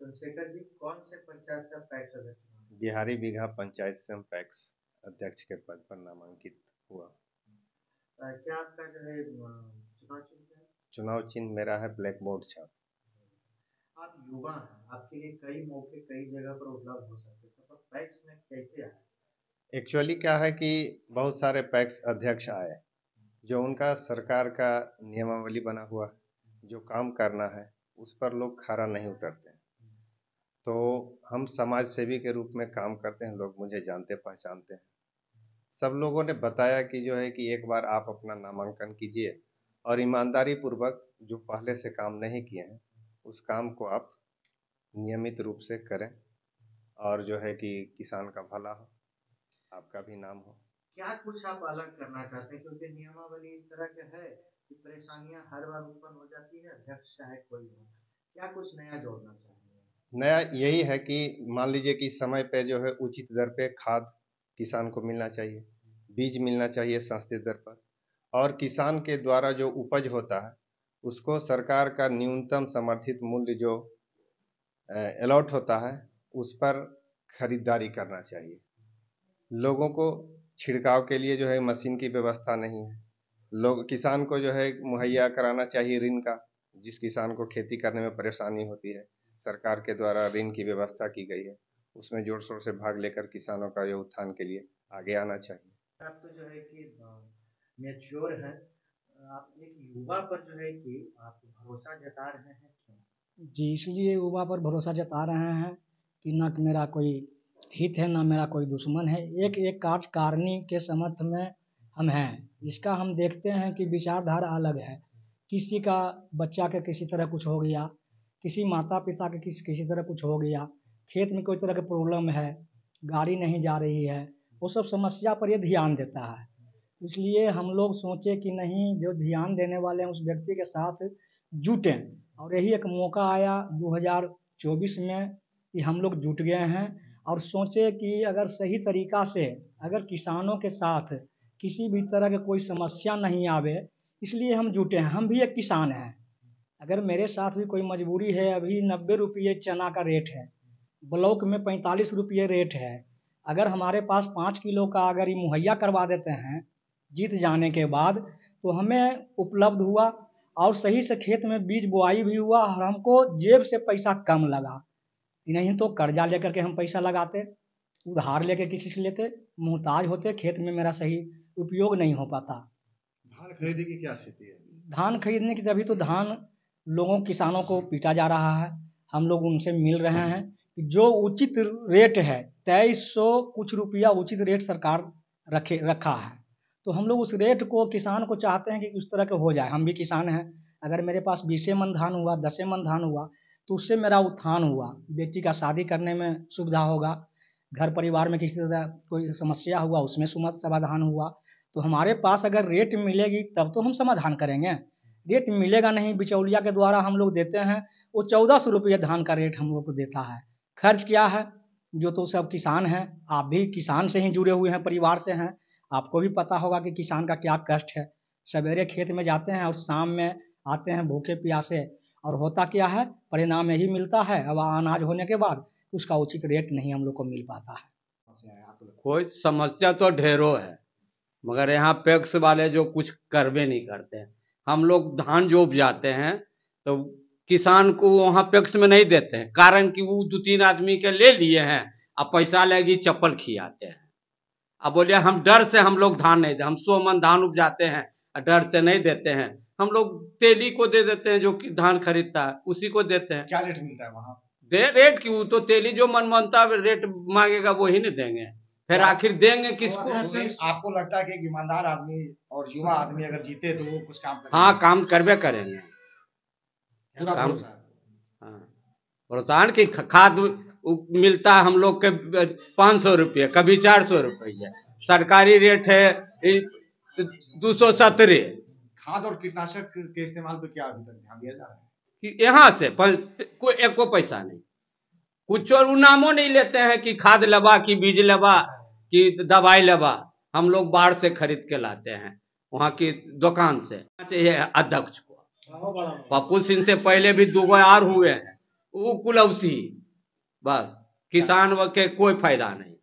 चंद्रशेखर जी, कौन से पंचायत से आप पैक्स अध्यक्ष चुनाव बिहारी बीघा पंचायत से हम पैक्स अध्यक्ष के पद पर नामांकित हुआ। क्या आपका जो है चुनाव चिन्ह है? चुनाव चिन्ह मेरा है ब्लैक बोर्ड छाप। आप युवा हैं, आपके लिए कई मौके कई जगह पर उपलब्ध हो सकते हैं, तो पैक्स में कैसे आए? एक्चुअली क्या है कि बहुत सारे पैक्स अध्यक्ष आए, जो उनका सरकार का नियमावली बना हुआ है, जो काम करना है उस पर लोग खरा नहीं उतरते हैं। तो हम समाज सेवी के रूप में काम करते हैं, लोग मुझे जानते पहचानते हैं। सब लोगों ने बताया कि जो है कि एक बार आप अपना नामांकन कीजिए और ईमानदारी पूर्वक जो पहले से काम नहीं किए हैं उस काम को आप नियमित रूप से करें, और जो है कि किसान का भला हो, आपका भी नाम हो। क्या कुछ आप अलग करना चाहते हैं, क्योंकि नियमावली इस तरह के है कि परेशानियां हर बार उत्पन्न हो जाती है, अध्यक्ष चाहे कोई हो। क्या कुछ नया जोड़ना चाहेंगे? नया यही है कि मान लीजिए कि समय पे जो है उचित दर पे खाद किसान को मिलना चाहिए, बीज मिलना चाहिए सस्ते दर पर, और किसान के द्वारा जो उपज होता है उसको सरकार का न्यूनतम समर्थित मूल्य जो अलॉट होता है उस पर खरीदारी करना चाहिए। लोगों को छिड़काव के लिए जो है मशीन की व्यवस्था नहीं है। लोग किसान को जो है मुहैया कराना चाहिए ऋण का, जिस किसान को खेती करने में परेशानी होती है सरकार के द्वारा ऋण की व्यवस्था की गई है, उसमें जोर शोर से भाग लेकर किसानों का जो उत्थान के लिए आगे आना चाहिए। आप तो जो है कि मैच्योर है, आप एक युवा पर जो है कि आप भरोसा जता रहे हैं, क्यों? जी, इसलिए युवा पर भरोसा जता रहे हैं कि ना कि मेरा कोई हित है, ना मेरा कोई दुश्मन है। एक कार्यकारिणी के समर्थ में हम हैं। इसका हम देखते हैं कि विचारधारा अलग है। किसी का बच्चा के किसी तरह कुछ हो गया, किसी माता-पिता के किसी तरह कुछ हो गया, खेत में कोई तरह की प्रॉब्लम है, गाड़ी नहीं जा रही है, वो सब समस्या पर ये ध्यान देता है। इसलिए हम लोग सोचे कि नहीं, जो ध्यान देने वाले हैं उस व्यक्ति के साथ जुटें, और यही एक मौका आया 2024 में कि हम लोग जुट गए हैं और सोचे कि अगर सही तरीका से अगर किसानों के साथ किसी भी तरह की कोई समस्या नहीं आवे, इसलिए हम जुटे हैं। हम भी एक किसान हैं। अगर मेरे साथ भी कोई मजबूरी है, अभी 90 रुपये चना का रेट है, ब्लॉक में 45 रुपये रेट है। अगर हमारे पास 5 किलो का अगर ये मुहैया करवा देते हैं जीत जाने के बाद, तो हमें उपलब्ध हुआ और सही से खेत में बीज बुआई भी हुआ और हमको जेब से पैसा कम लगा। नहीं तो कर्जा लेकर के हम पैसा लगाते, उधार लेके किसी से लेते, मोहताज होते, खेत में मेरा सही उपयोग नहीं हो पाता। धान खरीदने की क्या स्थिति है? धान खरीदने की तभी तो धान लोगों किसानों को पीटा जा रहा है। हम लोग उनसे मिल रहे हैं कि जो उचित रेट है 2300 कुछ रुपया उचित रेट सरकार रखा है, तो हम लोग उस रेट को किसान को चाहते हैं कि उस तरह के हो जाए। हम भी किसान हैं। अगर मेरे पास 20 मन धान हुआ, 10 मन धान हुआ, तो उससे मेरा उत्थान हुआ, बेटी का शादी करने में सुविधा होगा, घर परिवार में किसी तरह कोई समस्या हुआ उसमें समाधान हुआ। तो हमारे पास अगर रेट मिलेगी तब तो हम समाधान करेंगे। रेट मिलेगा नहीं, बिचौलिया के द्वारा हम लोग देते हैं, वो 1400 रुपये धान का रेट हम लोग को देता है। खर्च क्या है? जो तो सब किसान हैं, आप भी किसान से ही जुड़े हुए हैं, परिवार से हैं, आपको भी पता होगा कि किसान का क्या कष्ट है। सवेरे खेत में जाते हैं और शाम में आते हैं भूखे प्यासे, और होता क्या है, परिणाम यही मिलता है। अब अनाज होने के बाद उसका उचित रेट नहीं हम लोग को मिल पाता है। कोई समस्या तो ढेरों है, मगर यहाँ पैक्स वाले जो कुछ करवे नहीं करते हैं। हम लोग धान जो उपजाते हैं तो किसान को वहाँ पैक्स में नहीं देते हैं, कारण कि वो 2-3 आदमी के ले लिए हैं, अब पैसा लेगी चप्पल खियाते हैं। अब बोलिए हम डर से हम लोग धान नहीं दे, हम 100 मन धान उपजाते हैं, डर से नहीं देते हैं। हम लोग तेली को दे देते हैं, जो कि धान खरीदता है उसी को देते हैं। क्या रेट मिलता है वहाँ? दे रेट क्यों, तो तेली जो मनमानता रेट मांगेगा वही नहीं देंगे, फिर आखिर देंगे किसको? आपको लगता है कि एक ईमानदार आदमी और युवा आदमी अगर जीते तो वो कुछ काम करेंगे? हाँ, काम करवे करेंगे। पूरा काम, भरोसा है। हाँ, प्रोत्साहन की खाद मिलता है हम लोग के 500 रुपये, कभी 400 रुपये। सरकारी रेट है 270। खाद और कीटनाशक के इस्तेमाल पे क्या अभी तक ध्यान दिया जा रहा है? कि यहाँ से कोई एको पैसा नहीं, कुछ और नामों नहीं लेते हैं कि खाद लबा कि बीज लबा कि दवाई लबा। हम लोग बाहर से खरीद के लाते हैं, वहाँ की दुकान से। चाहिए अध्यक्ष को, पप्पू सिंह से पहले भी 2 और हुए हैं, वो कुलौसी, बस किसान के कोई फायदा नहीं।